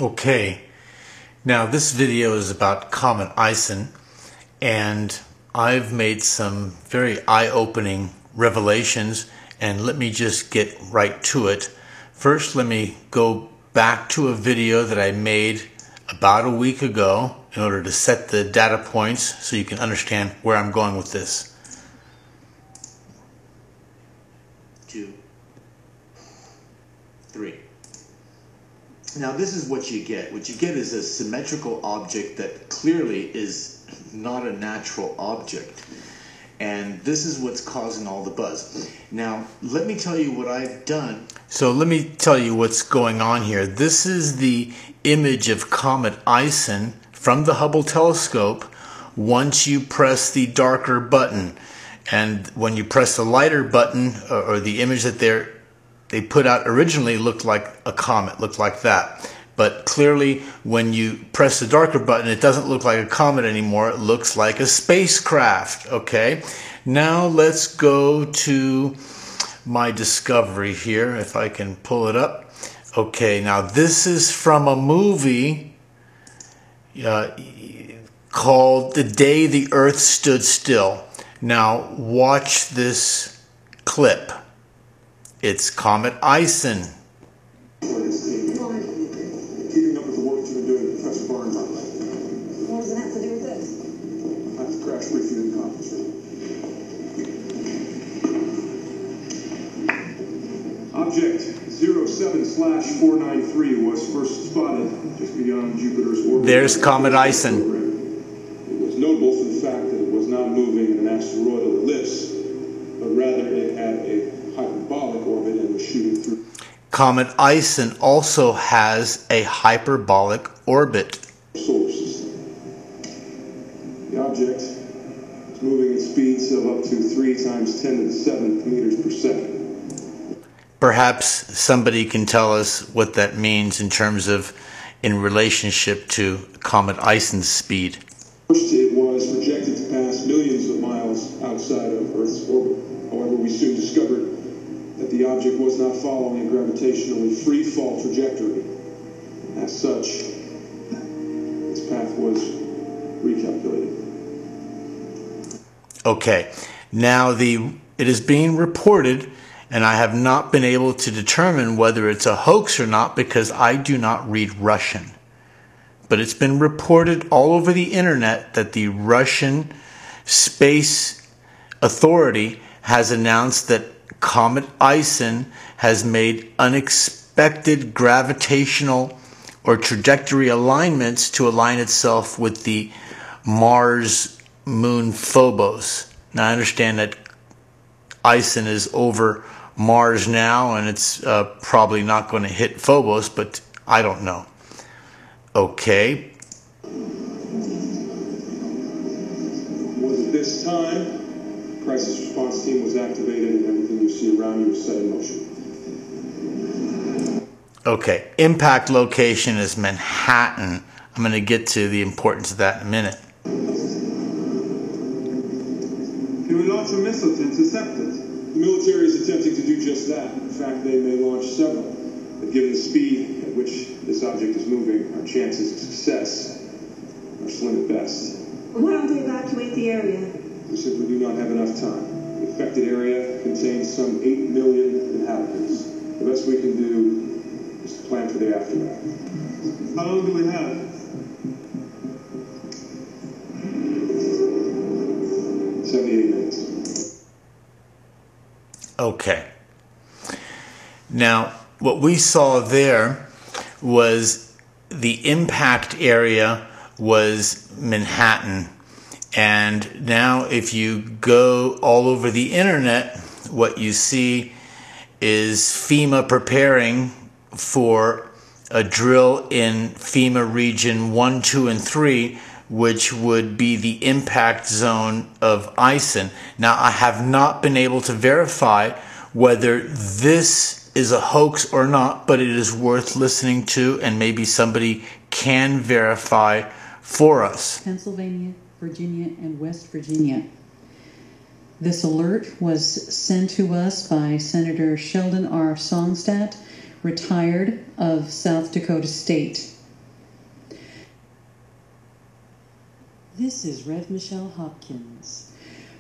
Okay, now this video is about Comet Ison, and I've made some very eye-opening revelations, and let me just get right to it. First, let me go back to a video that I made about a week ago in order to set the data points so you can understand where I'm going with this. 2, 3. Now this is what you get. What you get is a symmetrical object that clearly is not a natural object. And this is what's causing all the buzz. Now, let me tell you what I've done. So let me tell you what's going on here. This is the image of Comet Ison from the Hubble telescope once you press the darker button. And when you press the lighter button, or the image that they put out originally looked like a comet, looked like that. But clearly, when you press the darker button, it doesn't look like a comet anymore. It looks like a spacecraft, okay? Now let's go to my discovery here, if I can pull it up. Okay, now this is from a movie called The Day the Earth Stood Still. Now watch this clip. It's Comet Ison. Keeping up with the work you've been doing, Professor Barnes. What does it have to do with this? That's the crash briefing in the conference room. Object 07/493 was first spotted just beyond Jupiter's orbit. There's Comet Ison. It was notable for the fact that it was not moving in an asteroidal ellipse, but rather it had a hyperbolic orbit and was shooting through. Comet Ison also has a hyperbolic orbit. Solar system. The object is moving at speeds of up to 3 × 10⁷ meters per second. Perhaps somebody can tell us what that means in terms of in relationship to Comet Ison's speed. First, it was projected to pass millions of miles outside of Earth's orbit. However, we soon discovered that the object was not following a gravitationally free-fall trajectory. As such, its path was recalculated. Okay, now it is being reported, and I have not been able to determine whether it's a hoax or not because I do not read Russian. But it's been reported all over the internet that the Russian Space Authority has announced that Comet Ison has made unexpected gravitational or trajectory alignments to align itself with the Mars moon Phobos. Now I understand that Ison is over Mars now and it's probably not going to hit Phobos, but I don't know. Okay. Was at this time, crisis response team was activated and everything you see around you was set in motion. Okay, impact location is Manhattan. I'm going to get to the importance of that in a minute. Can we launch a missile to intercept it? The military is attempting to do just that. In fact, they may launch several. But given the speed at which this object is moving, our chances of success are slim at best. Why don't they evacuate the area? We simply do not have enough time. The affected area contains some 8 million inhabitants. The best we can do is to plan for the aftermath. How long do we have? 78 minutes. Okay. Now, what we saw there was the impact area was Manhattan. And now if you go all over the internet, what you see is FEMA preparing for a drill in FEMA region 1, 2, and 3, which would be the impact zone of Ison. Now, I have not been able to verify whether this is a hoax or not, but it is worth listening to, and maybe somebody can verify for us. Pennsylvania, Virginia, and West Virginia. This alert was sent to us by Senator Sheldon R. Songstadt, retired of South Dakota State. This is Rev. Michelle Hopkins.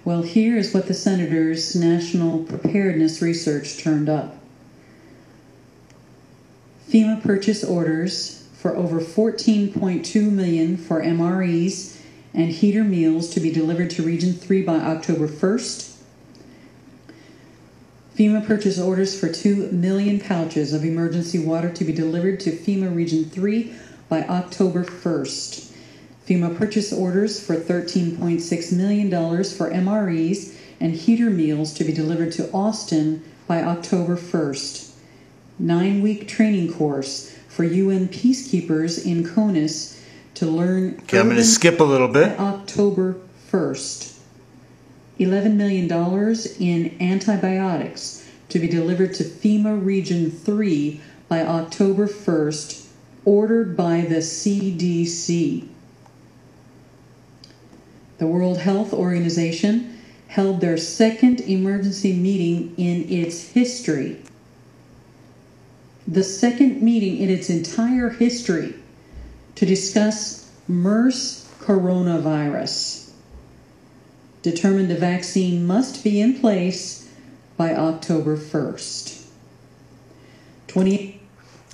Well, here is what the Senator's National Preparedness Research turned up. FEMA purchase orders for over $14.2 million for MREs and heater meals to be delivered to Region 3 by October 1st. FEMA purchase orders for 2 million pouches of emergency water to be delivered to FEMA Region 3 by October 1st. FEMA purchase orders for $13.6 million for MREs and heater meals to be delivered to Austin by October 1st. 9-week training course for UN peacekeepers in CONUS to learn. Okay, I'm going to skip a little bit. October 1st. $11 million in antibiotics to be delivered to FEMA Region 3 by October 1st, ordered by the CDC. The World Health Organization held their second emergency meeting in its history. The second meeting in its entire history to discuss MERS coronavirus. Determined the vaccine must be in place by October 1st.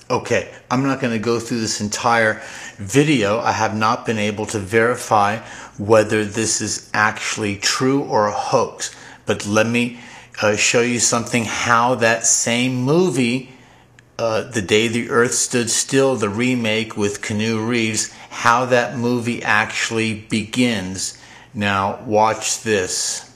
Okay, I'm not going to go through this entire video. I have not been able to verify whether this is actually true or a hoax. But let me show you something, how that same movie, The Day the Earth Stood Still, the remake with Keanu Reeves, how that movie actually begins. Now, watch this.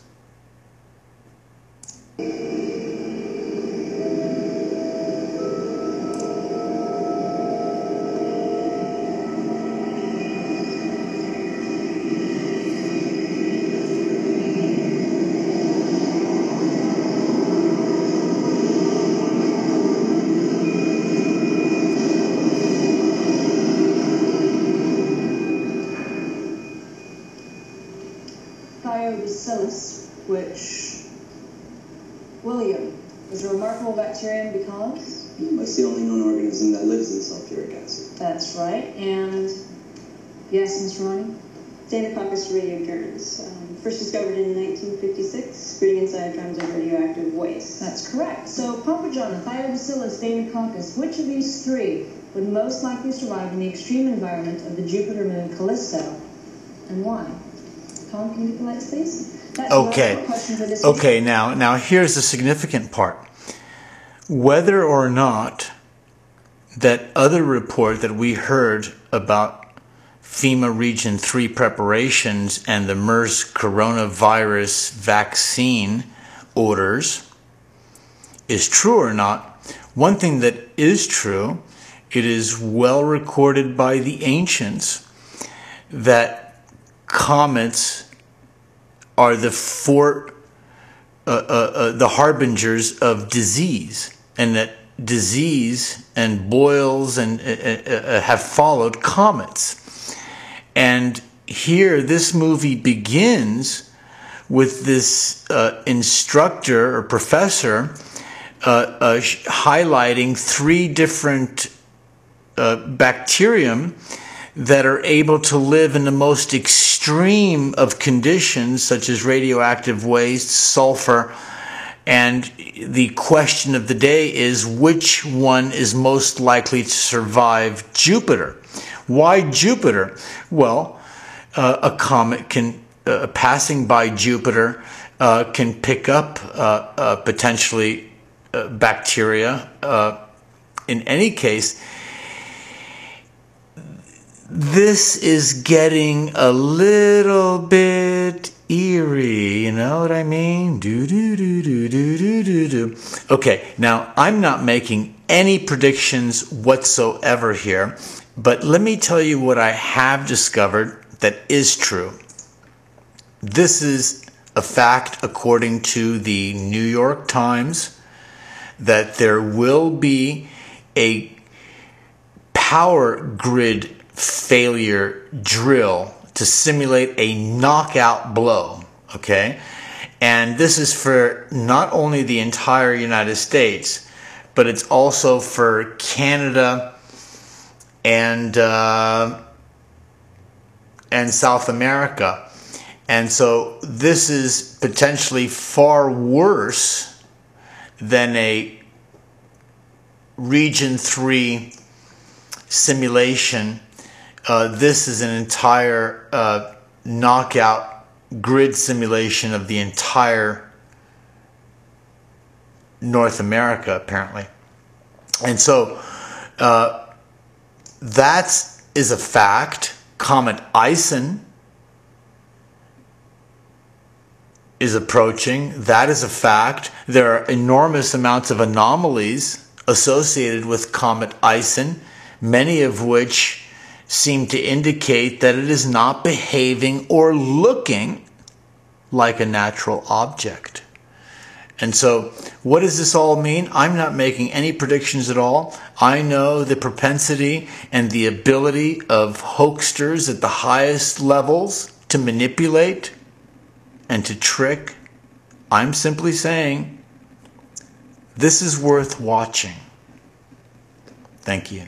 Which, William, is a remarkable bacterium because? It's the only known organism that lives in sulfuric acid. That's right. And the essence, Ronnie? Staphylococcus radiogerns. First discovered in 1956, spreading inside drums of radioactive waste. That's correct. So, Papa John, Thiobacillus, Staphylococcus, which of these three would most likely survive in the extreme environment of the Jupiter moon Callisto, and why? Tom, can you get the lights, please? Okay, now here's the significant part. Whether or not that other report that we heard about FEMA Region 3 preparations and the MERS coronavirus vaccine orders is true or not, one thing that is true, it is well recorded by the ancients that comets are the harbingers of disease, and that disease and boils and have followed comets. And here, this movie begins with this instructor or professor highlighting 3 different bacterium that are able to live in the most extreme of conditions, such as radioactive waste, sulfur, and the question of the day is which one is most likely to survive Jupiter. Why Jupiter? Well, a comet can, passing by Jupiter, can pick up potentially bacteria. In any case, this is getting a little bit eerie, you know what I mean? Okay, now I'm not making any predictions whatsoever here, but let me tell you what I have discovered that is true. This is a fact according to the New York Times, that there will be a power grid failure drill to simulate a knockout blow, okay? And this is for not only the entire United States, but it's also for Canada and and South America. And so this is potentially far worse than a Region 3 simulation. This is an entire knockout grid simulation of the entire North America, apparently. And so that is a fact. Comet Ison is approaching. That is a fact. There are enormous amounts of anomalies associated with Comet Ison, many of which seem to indicate that it is not behaving or looking like a natural object. And so what does this all mean? I'm not making any predictions at all. I know the propensity and the ability of hoaxsters at the highest levels to manipulate and to trick. I'm simply saying this is worth watching. Thank you.